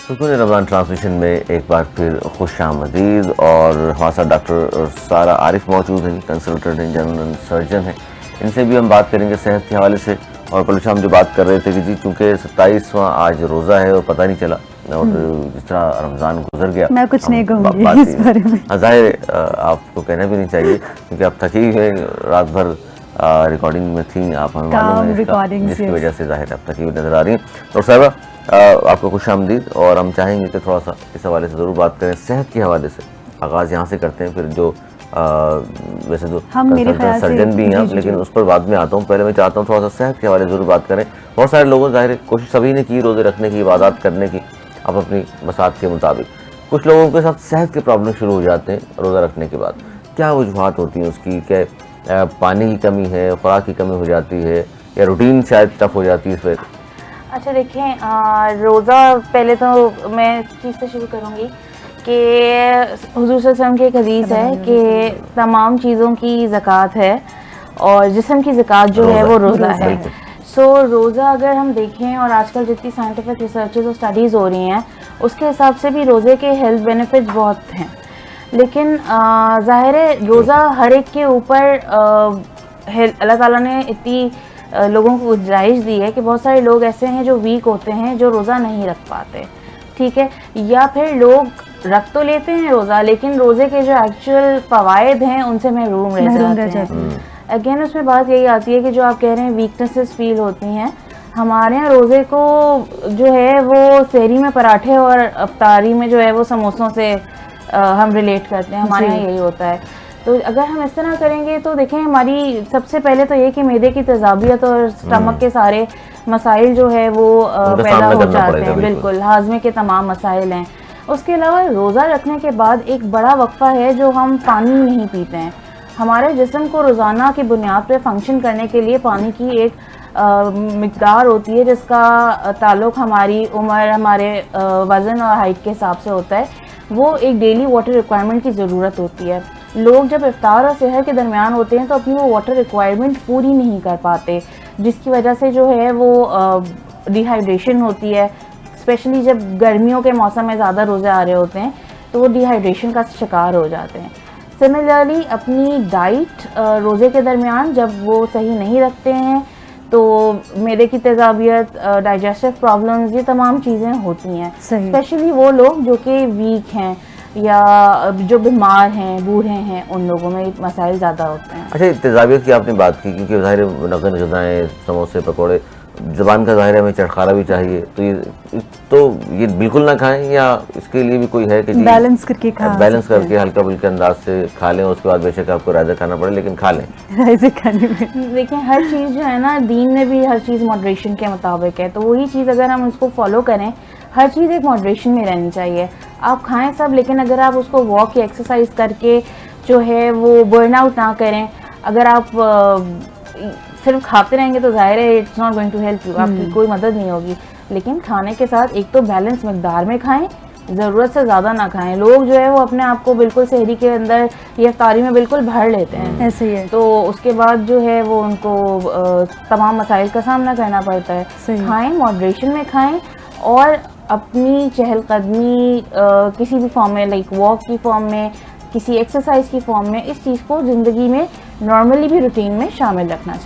सुकून रमज़ान ट्रांसमिशन में एक बार फिर खुश आमदीद। और हमारे साथ डॉक्टर सारा आरिफ मौजूद हैं, कंसल्टेंट इन जनरल सर्जन हैं। इनसे भी हम बात करेंगे सेहत के हवाले से। और कल हम जो बात कर रहे थे कि जी चूँकि 27वां आज रोज़ा है और पता नहीं चला और जिस तरह रमज़ान गुजर गया, मैं कुछ नहीं कहूँगी इस बारे में। ज़ाहिर आपको कहना भी नहीं चाहिए क्योंकि आप थकी हुए रात भर रिकॉर्डिंग में थी, आप हमें मालूम है जिसकी वजह से ज़ाहिर आप थकी हुई नज़र आ रही हैं। डॉक्टर साहिबा आपको खुश आमदीद। और हम चाहेंगे कि थोड़ा सा इस हवाले से ज़रूर बात करें, सेहत के हवाले से आगाज़ यहाँ से करते हैं, फिर जो वैसे तो कंसल्टेंट सर्जन भी हैं लेकिन उस पर बाद में आता हूँ। पहले मैं चाहता हूँ थोड़ा सा सेहत के हवाले ज़रूर बात करें। बहुत सारे लोगों ज़ाहिर कोशिश सभी ने की रोज़े रखने की, इबादत करने की, अब अपनी मसात के मुताबिक। कुछ लोगों के साथ सेहत के प्रॉब्लम शुरू हो जाते हैं रोज़ा रखने के बाद। क्या वजूहत होती हैं उसकी? क्या पानी की कमी है, खुराक की कमी हो जाती है, या रूटीन शायद टफ हो जाती है फिर? अच्छा देखें, रोज़ा पहले तो मैं इस चीज़ से शुरू करूँगी कि हुज़ूर सल्लल्लाहु अलैहि वसल्लम की एक हदीस है कि तमाम चीज़ों की ज़कात है और जिस्म की ज़कात जो है वो रोज़ा है। सो रोज़ा अगर हम देखें, और आजकल जितनी साइंटिफिक रिसर्चेस और स्टडीज़ हो रही हैं उसके हिसाब से भी रोज़े के हेल्थ बेनिफिट्स बहुत हैं, लेकिन ज़ाहिर है रोज़ा हर एक के ऊपर अल्लाह ताला ने इतनी लोगों को गुंजाइश दी है कि बहुत सारे लोग ऐसे हैं जो वीक होते हैं, जो रोज़ा नहीं रख पाते, ठीक है, या फिर लोग रख तो लेते हैं रोज़ा लेकिन रोज़े के जो एक्चुअल फ़वाइद हैं उनसे महरूम रह जाते हैं। अगेन उसमें बात यही आती है कि जो आप कह रहे हैं वीकनेसेस फील होती हैं, हमारे यहाँ रोज़े को जो है वो सहरी में पराठे और अफ्तारी में जो है वो समोसों से हम रिलेट करते हैं, हमारे यहाँ यही होता है। तो अगर हम इस तरह करेंगे तो देखें, हमारी सबसे पहले तो ये कि मैदे की तेज़ाबियत और स्टमक के सारे मसाइल जो है वो पैदा हो जाते हैं, बिल्कुल हाजमे के तमाम मसाइल हैं। उसके अलावा रोज़ा रखने के बाद एक बड़ा वक्फ़ा है जो हम पानी नहीं पीते हैं। हमारे जिस्म को रोज़ाना की बुनियाद पर फंक्शन करने के लिए पानी की एक मिक़दार होती है जिसका ताल्लुक़ हमारी उम्र, हमारे वज़न और हाइट के हिसाब से होता है। वो एक डेली वाटर रिक्वायरमेंट की ज़रूरत होती है। लोग जब इफ्तार और सहर के दरमियान होते हैं तो अपनी वो वाटर रिक्वायरमेंट पूरी नहीं कर पाते, जिसकी वजह से जो है वो डिहाइड्रेशन होती है। स्पेशली जब गर्मियों के मौसम में ज़्यादा रोज़े आ रहे होते हैं तो वो डिहाइड्रेशन का शिकार हो जाते हैं। सिमिलरली अपनी डाइट रोज़े के दरमियान जब वो सही नहीं रखते हैं तो मैदे की तेज़ाबियत, डाइजेस्टिव प्रॉब्लम्स, ये तमाम चीज़ें होती हैं। स्पेशली वो लोग जो कि वीक हैं या जो बीमार हैं, बूढ़े हैं, उन लोगों में मसाइल ज़्यादा होते हैं। अच्छा, तेज़ाबियत की आपने बात की क्योंकि ज़ाहिर नगद ग़िज़ाएँ, समोसे, पकौड़े, ज़बान का ज़ाहिर हमें चटखारा भी चाहिए, तो ये बिल्कुल ना खाएं या इसके लिए भी कोई है कि बैलेंस करके हल्का फुल्का अंदाज से खा लें, उसके बाद बेशक आपको रायज़ा खाना पड़े लेकिन खा लें? रायज़ा खाने में देखिए हर चीज़ जो है ना, दीन में भी हर चीज़ मॉडरेशन के मुताबिक है, तो वही चीज़ अगर हम उसको फॉलो करें, हर चीज़ एक मॉडरेशन में रहनी चाहिए। आप खाएं सब, लेकिन अगर आप उसको वॉक या एक्सरसाइज करके जो है वो बर्नआउट ना करें। अगर आप सिर्फ खाते रहेंगे तो जाहिर है it's not going to help you, आपकी कोई मदद नहीं होगी। लेकिन खाने के साथ एक तो बैलेंस मिकदार में खाएं, ज़रूरत से ज़्यादा ना खाएं। लोग जो है वो अपने आप को बिल्कुल सहरी के अंदर या इफ्तारी में बिल्कुल भर लेते हैं, ऐसे ही है, तो उसके बाद जो है वो उनको तमाम मसाइल का सामना करना पड़ता है। खाएँ, मॉडरेशन में खाएँ और अपनी चहलकदमी किसी भी फॉर्म में, लाइक वॉक की फॉर्म में, किसी एक्सरसाइज की फॉर्म में, इस चीज़ को ज़िंदगी में नॉर्मली भी रूटीन में शामिल रखना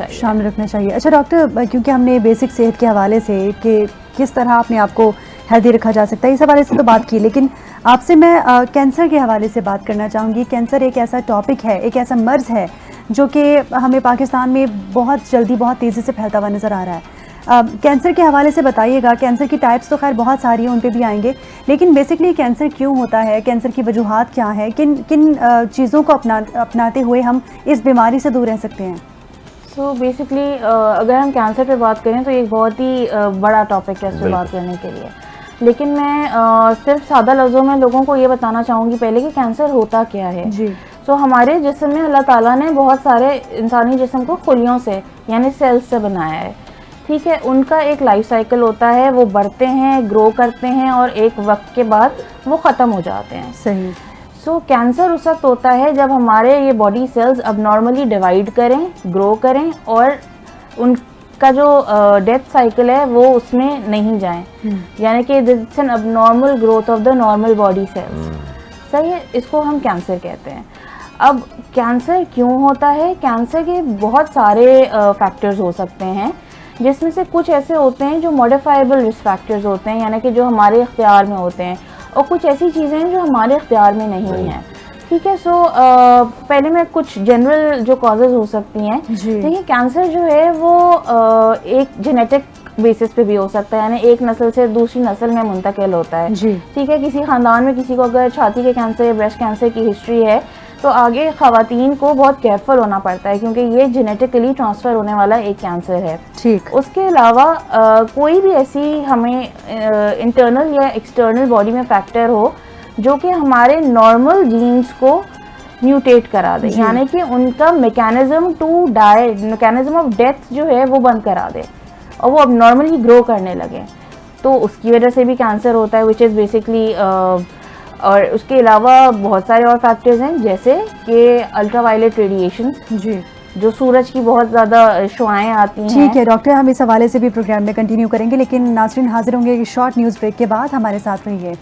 चाहिए। अच्छा डॉक्टर, क्योंकि हमने बेसिक सेहत के हवाले से कि किस तरह अपने आप को हेल्दी रखा जा सकता है इस हवाले से तो बात की, लेकिन आपसे मैं कैंसर के हवाले से बात करना चाहूँगी। कैंसर एक ऐसा टॉपिक है, एक ऐसा मर्ज़ है जो कि हमें पाकिस्तान में बहुत जल्दी, बहुत तेज़ी से फैलता हुआ नज़र आ रहा है। कैंसर के हवाले से बताइएगा। कैंसर की टाइप्स तो खैर बहुत सारी हैं, उन पे भी आएंगे, लेकिन बेसिकली कैंसर क्यों होता है, कैंसर की वजूहात क्या है, किन किन चीज़ों को अपनाते हुए हम इस बीमारी से दूर रह सकते हैं? सो बेसिकली अगर हम कैंसर पे बात करें तो एक बहुत ही बड़ा टॉपिक है इस पर बात करने के लिए, लेकिन मैं सिर्फ सादा लफ्ज़ों में लोगों को ये बताना चाहूँगी पहले कि कैंसर होता क्या है जी। सो हमारे जिस्म में अल्लाह ताला ने बहुत सारे इंसानी जिस्म को खुलियों से यानी सेल्स से बनाया है, ठीक है। उनका एक लाइफ साइकिल होता है, वो बढ़ते हैं, ग्रो करते हैं और एक वक्त के बाद वो ख़त्म हो जाते हैं। सही। सो कैंसर उस वक्त होता है जब हमारे ये बॉडी सेल्स अब नॉर्मली डिवाइड करें, ग्रो करें और उन उसका जो डेथ साइकिल है वो उसमें नहीं जाए, यानी कि it's an abnormal growth of the normal body cells, सही है, इसको हम कैंसर कहते हैं। अब कैंसर क्यों होता है? कैंसर के बहुत सारे फैक्टर्स हो सकते हैं, जिसमें से कुछ ऐसे होते हैं जो मॉडिफाइबल रिस्क फैक्टर्स होते हैं, यानी कि जो हमारे इख्तियार में होते हैं, और कुछ ऐसी चीज़ें हैं जो हमारे इख्तियार में नहीं हैं। ठीक है, सो पहले मैं कुछ जनरल जो कॉजेज़ हो सकती हैं। देखिए, कैंसर जो है वो एक जेनेटिक बेसिस पे भी हो सकता है, यानी एक नस्ल से दूसरी नस्ल में मुंतकिल होता है। ठीक है, किसी ख़ानदान में किसी को अगर छाती के कैंसर या ब्रेस्ट कैंसर की हिस्ट्री है तो आगे ख़वातीन को बहुत केयरफुल होना पड़ता है, क्योंकि ये जेनेटिकली ट्रांसफ़र होने वाला एक कैंसर है। ठीक। उसके अलावा कोई भी ऐसी हमें इंटरनल या एक्सटर्नल बॉडी में फैक्टर हो जो कि हमारे नॉर्मल जीन्स को म्यूटेट करा दे, यानी कि उनका mechanism to die, mechanism of death जो है वो बंद करा दे और वो अब नॉर्मली ग्रो करने लगे, तो उसकी वजह से भी कैंसर होता है, विच इज़ बेसिकली। और उसके अलावा बहुत सारे और फैक्टर्स हैं, जैसे कि अल्ट्रावायलेट रेडिएशन, जो सूरज की बहुत ज़्यादा शुआएं आती हैं। ठीक है डॉक्टर, हम इस हवाले से भी प्रोग्राम में कंटिन्यू करेंगे, लेकिन नाज़रीन हाजिर होंगे शॉर्ट न्यूज़ ब्रेक के बाद, हमारे साथ रहिए।